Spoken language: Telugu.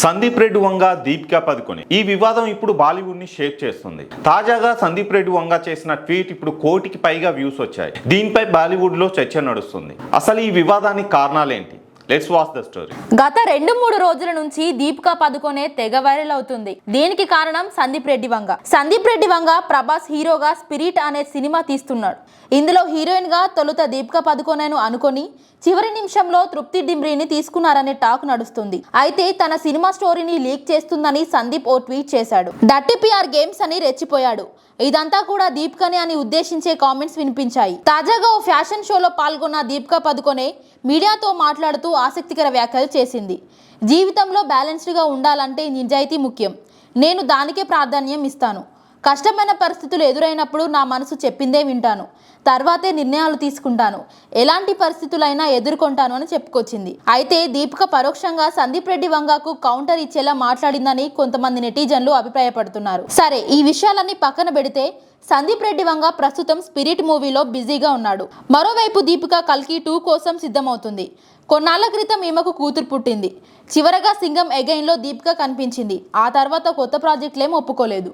సందీప్ రెడ్డి వంగ దీపికా పదుకొనె ఈ వివాదం ఇప్పుడు బాలీవుడ్ ని షేక్ చేస్తుంది. తాజాగా సందీప్ రెడ్డి వంగ చేసిన ట్వీట్ ఇప్పుడు 1 కోటికి పైగా వ్యూస్ వచ్చాయి. దీనిపై బాలీవుడ్ లో చర్చ నడుస్తుంది. అసలు ఈ వివాదానికి కారణాలేంటి? Let's watch the story. గత 2-3 రోజుల నుంచి దీపికా పదుకొనె తెగ వైరల్ అవుతుంది. దీనికి కారణం సందీప్ రెడ్డి వంగ ప్రభాస్ హీరోగా స్పిరిట్ అనే సినిమా తీస్తున్నాడు. ఇందులో హీరోయిన్ గా తొలుత దీపికా పదుకొనెను అనుకొని చివరి నిమిషంలో తృప్తి డిమ్రీని తీసుకున్నారనే టాక్ నడుస్తుంది. అయితే తన సినిమా స్టోరీని లీక్ చేస్తుందని సందీప్ ఓ ట్వీట్ చేశాడు. డర్టీ పిఆర్ గేమ్స్ అని రెచ్చిపోయాడు. ఇదంతా కూడా దీపికనే అని ఉద్దేశించే కామెంట్స్ వినిపించాయి. తాజాగా ఓ ఫ్యాషన్ షోలో పాల్గొన్న దీపికా పదుకొనె మీడియాతో మాట్లాడుతూ ఆసక్తికర వ్యాఖ్యలు చేసింది. జీవితంలో బ్యాలెన్స్డ్గా ఉండాలంటే నిజాయితీ ముఖ్యం. నేను దానికే ప్రాధాన్యం ఇస్తాను. కష్టమైన పరిస్థితులు ఎదురైనప్పుడు నా మనసు చెప్పిందే వింటాను. తర్వాతే నిర్ణయాలు తీసుకుంటాను. ఎలాంటి పరిస్థితులైనా ఎదుర్కొంటాను అని చెప్పుకొచ్చింది. అయితే దీపిక పరోక్షంగా సందీప్ రెడ్డి వంగకు కౌంటర్ ఇచ్చేలా మాట్లాడిందని కొంతమంది నెటిజన్లు అభిప్రాయపడుతున్నారు. సరే, ఈ విషయాలన్నీ పక్కన పెడితే సందీప్ రెడ్డి వంగ ప్రస్తుతం స్పిరిట్ మూవీలో బిజీగా ఉన్నాడు. మరోవైపు దీపిక కల్కి 2 కోసం సిద్ధమవుతుంది. కొన్నాళ్ల క్రితం ఈమెకు కూతురు పుట్టింది. చివరగా సింగం అగైన్లో దీపిక కనిపించింది. ఆ తర్వాత కొత్త ప్రాజెక్టులేం ఒప్పుకోలేదు.